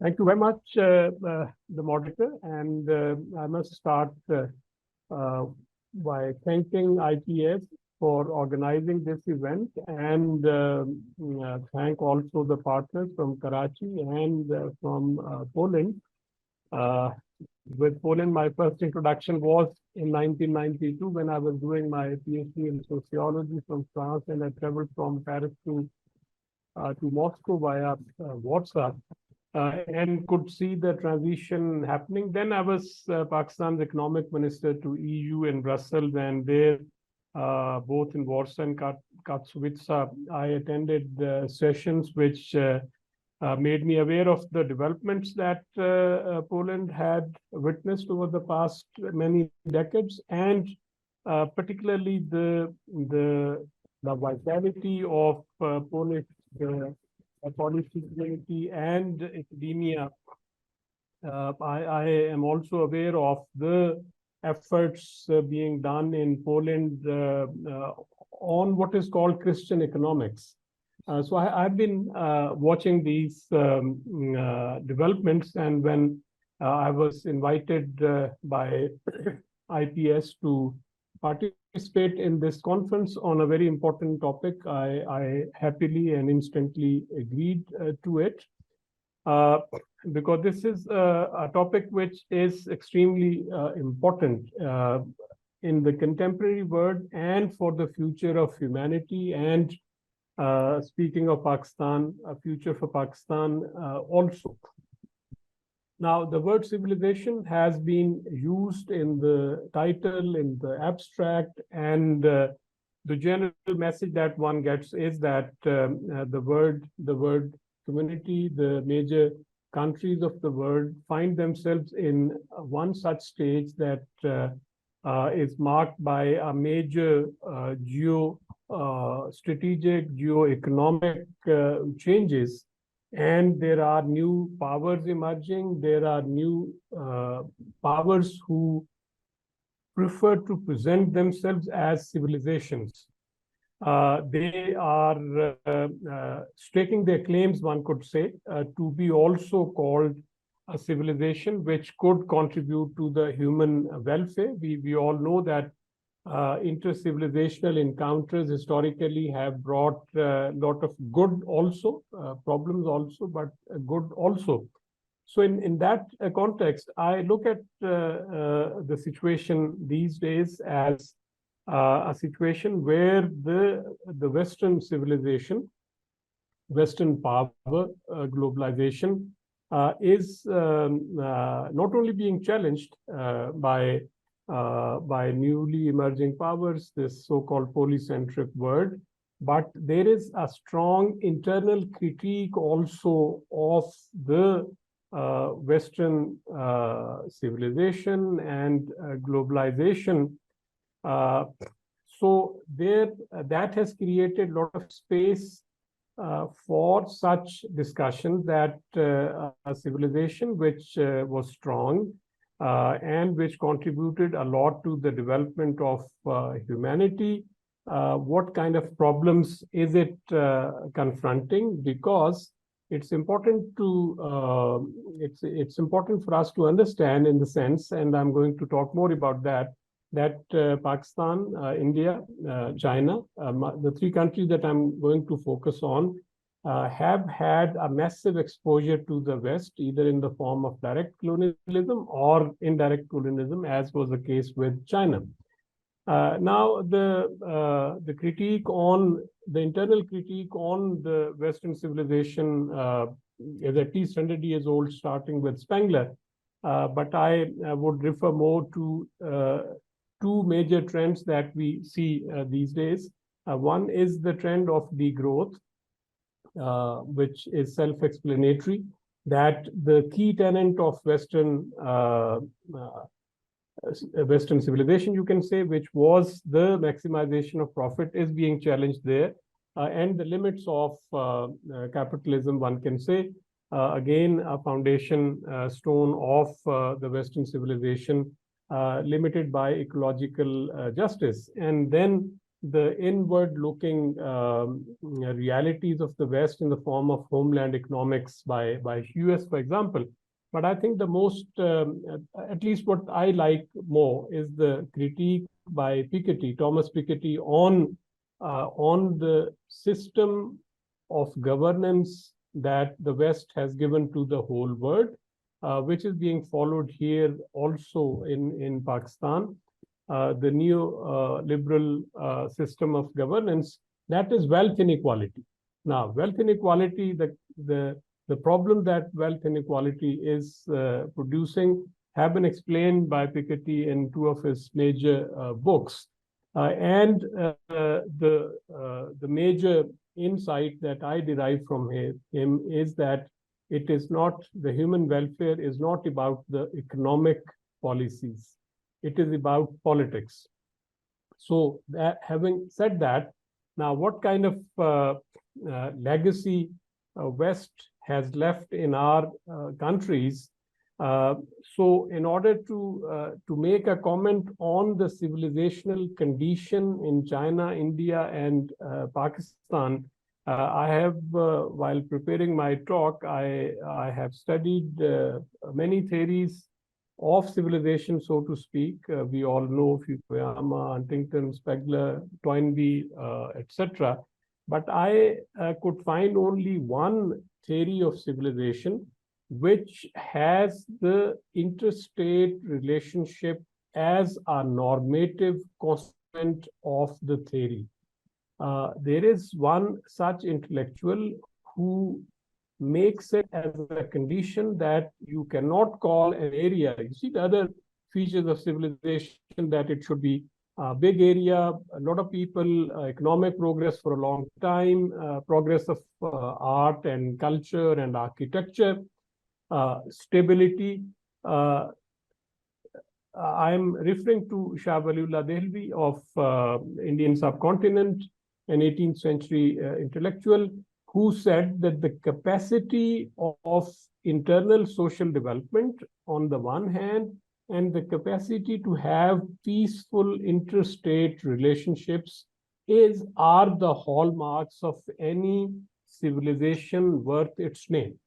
Thank you very much, the moderator, and I must start by thanking IPS for organizing this event, and thank also the partners from Karachi and from Poland. With Poland, my first introduction was in 1992 when I was doing my PhD in sociology from France, and I traveled from Paris to Moscow via Warsaw. And could see the transition happening. Then I was Pakistan's economic minister to EU in Brussels, and there, both in Warsaw and Katowice, I attended sessions which made me aware of the developments that Poland had witnessed over the past many decades, and particularly the vitality of Polish policy community and academia. I am also aware of the efforts being done in Poland on what is called Christian economics. So I've been watching these developments, and when I was invited by IPS to participate in this conference on a very important topic, I happily and instantly agreed to it, because this is a topic which is extremely important in the contemporary world and for the future of humanity. And speaking of Pakistan, a future for Pakistan also. Now, the word civilization has been used in the title, in the abstract, and the general message that one gets is that the word community, the major countries of the world find themselves in one such stage that is marked by a major strategic, geo-economic changes. And there are new powers emerging. There are new powers who prefer to present themselves as civilizations. They are staking their claims, one could say, to be also called a civilization which could contribute to the human welfare. We all know that inter-civilizational encounters historically have brought a lot of good also, problems also, but good also. So in that context, I look at the situation these days as a situation where the Western civilization, Western power, globalization is not only being challenged by newly emerging powers, this so-called polycentric world, but there is a strong internal critique also of the Western civilization and globalization. So that has created a lot of space for such discussion that a civilization which was strong and which contributed a lot to the development of humanity. What kind of problems is it confronting? Because it's important to it's important for us to understand, in the sense, and I'm going to talk more about that Pakistan, India, China, the three countries that I'm going to focus on, have had a massive exposure to the West, either in the form of direct colonialism or indirect colonialism, as was the case with China. Now, the critique on the internal critique on the Western civilization is at least 100 years old, starting with Spengler. But I would refer more to two major trends that we see these days. One is the trend of degrowth, which is self-explanatory, that the key tenet of Western civilization, you can say, which was the maximization of profit, is being challenged there, and the limits of capitalism, one can say, again, a foundation stone of the Western civilization, limited by ecological justice. And then the inward-looking realities of the West in the form of homeland economics by US, for example. But I think the most, at least what I like more, is the critique by Piketty, Thomas Piketty, on the system of governance that the West has given to the whole world, which is being followed here also in Pakistan. The neoliberal system of governance, that is wealth inequality. Now, wealth inequality, the problem that wealth inequality is producing have been explained by Piketty in two of his major books. And the major insight that I derive from him is that it is not, the human welfare is not about the economic policies. It is about politics. So having said that, now what kind of legacy West has left in our countries? So in order to make a comment on the civilizational condition in China, India, and Pakistan, I have, while preparing my talk, I have studied many theories of civilization, so to speak. We all know Fukuyama, Huntington, Spengler, Toynbee, etc. But I could find only one theory of civilization which has the interstate relationship as a normative constituent of the theory. There is one such intellectual who makes it as a condition that you cannot call an area. You see the other features of civilization, that it should be a big area, a lot of people, economic progress for a long time, progress of art and culture and architecture, stability. I'm referring to Shah Waliullah Dehlvi of Indian subcontinent, an 18th century intellectual, who said that the capacity of internal social development on the one hand, and the capacity to have peaceful interstate relationships are the hallmarks of any civilization worth its name.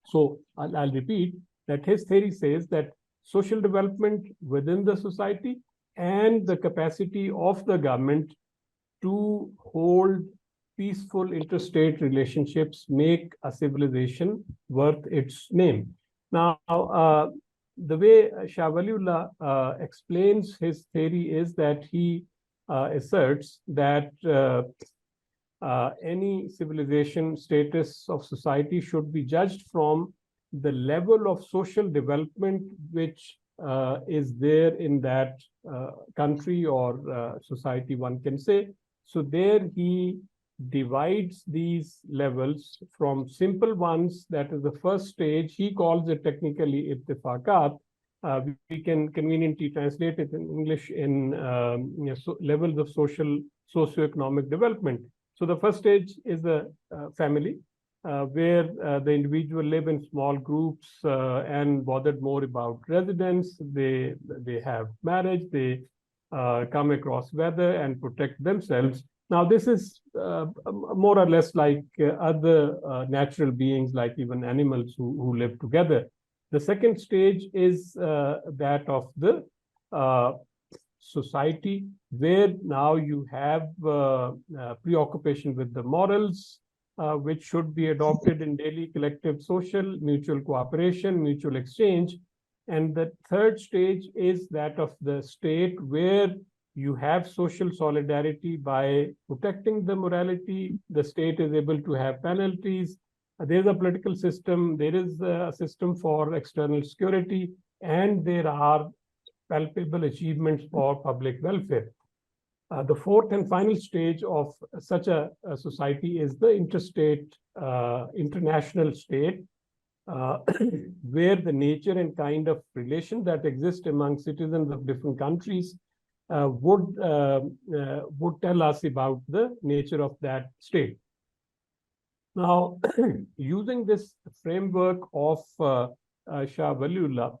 So I'll repeat that his theory says that social development within the society and the capacity of the government to hold peaceful interstate relationships make a civilization worth its name. Now, the way Shah Waliullah explains his theory is that he asserts that any civilization status of society should be judged from the level of social development which is there in that country or society, one can say. So there he divides these levels from simple ones, that is the first stage. He calls it technically ittifaqat. We can conveniently translate it in English in levels of socioeconomic development. So the first stage is the family, where the individual live in small groups and bothered more about residence. They have marriage, they come across weather and protect themselves. Now, this is more or less like other natural beings, like even animals who live together. The second stage is that of the society, where now you have preoccupation with the morals, which should be adopted in daily collective social, mutual cooperation, mutual exchange. And the third stage is that of the state, where you have social solidarity by protecting the morality. The state is able to have penalties. There is a political system. There is a system for external security. And there are palpable achievements for public welfare. The fourth and final stage of such a society is the interstate, international state, where the nature and kind of relation that exist among citizens of different countries would tell us about the nature of that state. Now, using this framework of Shah Waliullah,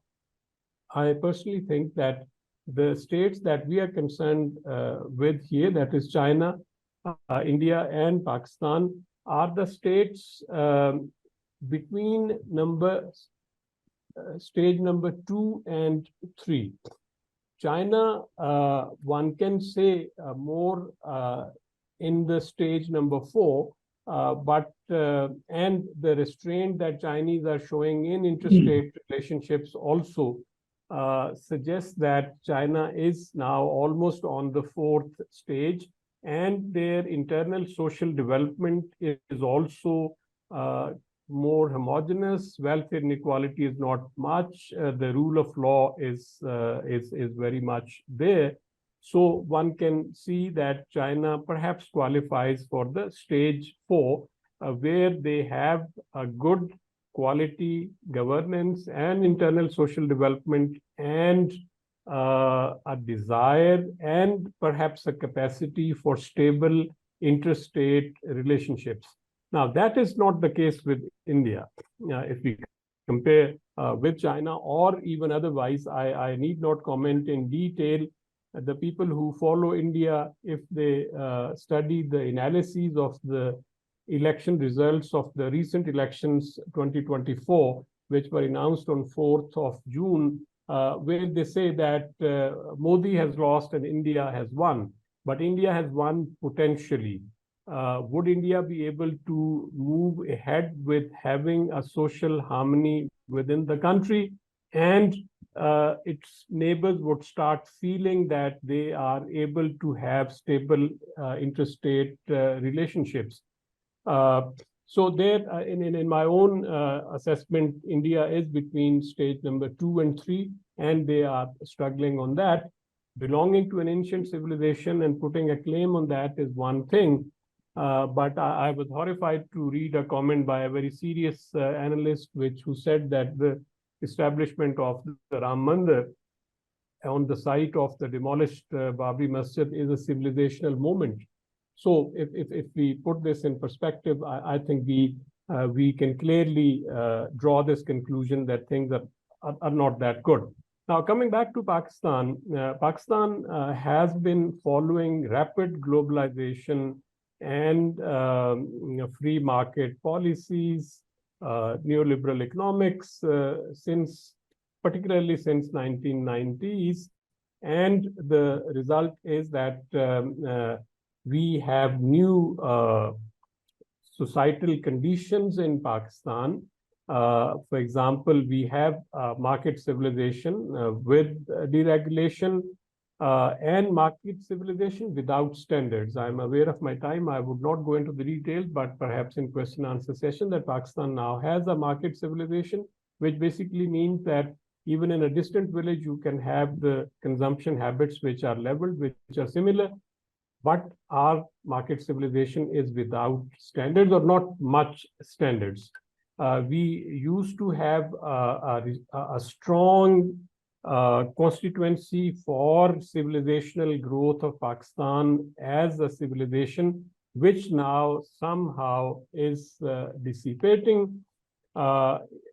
I personally think that the states that we are concerned with here, that is China, India, and Pakistan, are the states between stage number 2 and 3. China, one can say more in the stage number 4, but and the restraint that Chinese are showing in interstate relationships also suggests that China is now almost on the 4th stage, and their internal social development is also more homogeneous. Wealth inequality is not much. The rule of law is very much there. So one can see that China perhaps qualifies for the stage 4, where they have a good quality governance and internal social development, and a desire and perhaps a capacity for stable interstate relationships. Now, that is not the case with India. If we compare with China or even otherwise, I need not comment in detail. The people who follow India, if they study the analyses of the election results of the recent elections 2024, which were announced on 4th of June, where they say that Modi has lost and India has won, but India has won potentially. Would India be able to move ahead with having a social harmony within the country, and its neighbors would start feeling that they are able to have stable interstate relationships? So there, in my own assessment, India is between stage number 2 and 3, and they are struggling on that. Belonging to an ancient civilization and putting a claim on that is one thing, but I was horrified to read a comment by a very serious analyst, who said that the establishment of the Ram Mandir on the site of the demolished Babri Masjid is a civilizational moment. So if we put this in perspective, I think we can clearly draw this conclusion that things are not that good. Now, coming back to Pakistan, Pakistan has been following rapid globalization and free market policies, neoliberal economics, particularly since 1990s, and the result is that we have new societal conditions in Pakistan. For example, we have market civilization with deregulation, and market civilization without standards. I'm aware of my time. I would not go into the details, but perhaps in question answer session, that Pakistan now has a market civilization, which basically means that even in a distant village, you can have the consumption habits which are leveled, which are similar. But our market civilization is without standards, or not much standards. We used to have a strong constituency for civilizational growth of Pakistan as a civilization, which now somehow is dissipating.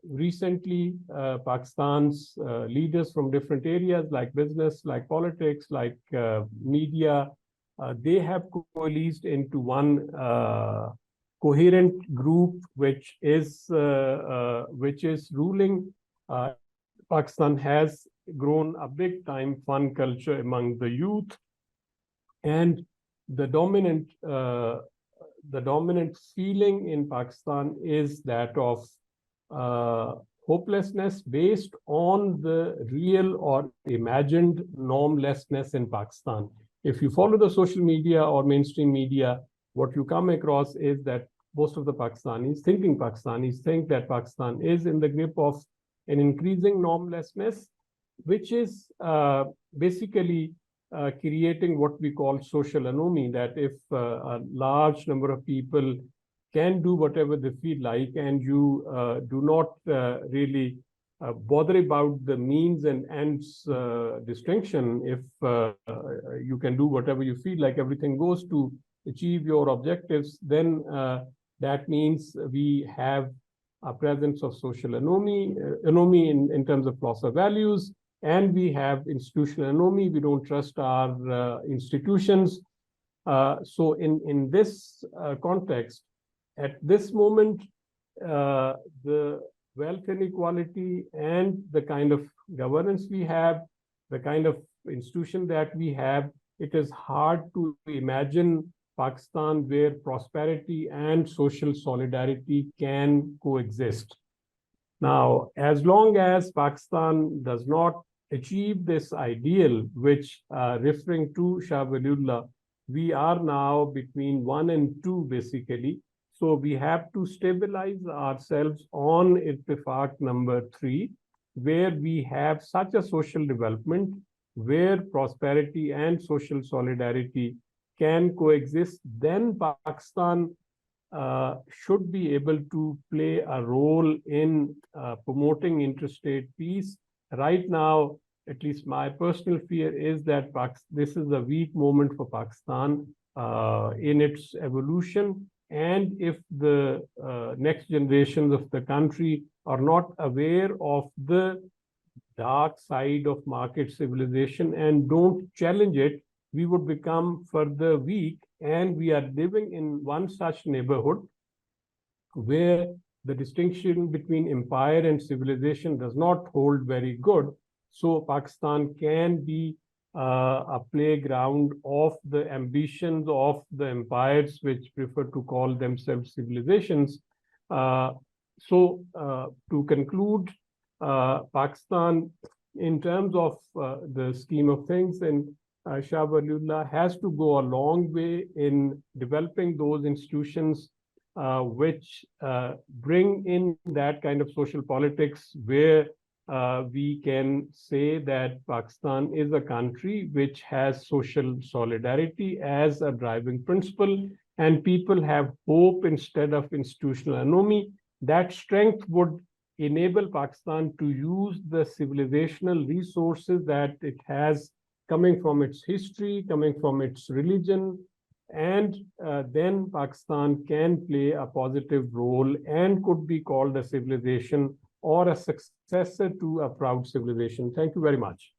Recently, Pakistan's leaders from different areas like business, like politics, like media, they have coalesced into one coherent group, which is ruling. Pakistan has grown a big time fun culture among the youth, and the dominant feeling in Pakistan is that of hopelessness based on the real or imagined normlessness in Pakistan. If you follow the social media or mainstream media, what you come across is that most of the Pakistanis think that Pakistan is in the grip of an increasing normlessness, which is basically creating what we call social anomie, that if a large number of people can do whatever they feel like, and you do not really bother about the means and ends distinction, if you can do whatever you feel like, everything goes to achieve your objectives, then that means we have a presence of social anomie in terms of loss of values, and we have institutional anomie. We don't trust our institutions. So in this context, at this moment, the wealth inequality and the kind of governance we have, the kind of institution that we have, it is hard to imagine Pakistan where prosperity and social solidarity can coexist. Now, as long as Pakistan does not achieve this ideal, which referring to Shah Waliullah, we are now between 1 and 2 basically. So we have to stabilize ourselves on Ittifaq number 3, where we have such a social development where prosperity and social solidarity can coexist. Then Pakistan should be able to play a role in promoting interstate peace. Right now, at least my personal fear is that this is a weak moment for Pakistan in its evolution. And if the next generations of the country are not aware of the dark side of market civilization and don't challenge it, we would become further weak. And we are living in one such neighborhood where the distinction between empire and civilization does not hold very good. So Pakistan can be a playground of the ambitions of the empires which prefer to call themselves civilizations. So to conclude, Pakistan, in terms of the scheme of things, and Shah Waliullah has to go a long way in developing those institutions which bring in that kind of social politics where we can say that Pakistan is a country which has social solidarity as a driving principle, and people have hope instead of institutional anomie. That strength would enable Pakistan to use the civilizational resources that it has coming from its history, coming from its religion, and then Pakistan can play a positive role and could be called a civilization or a successor to a proud civilization. Thank you very much.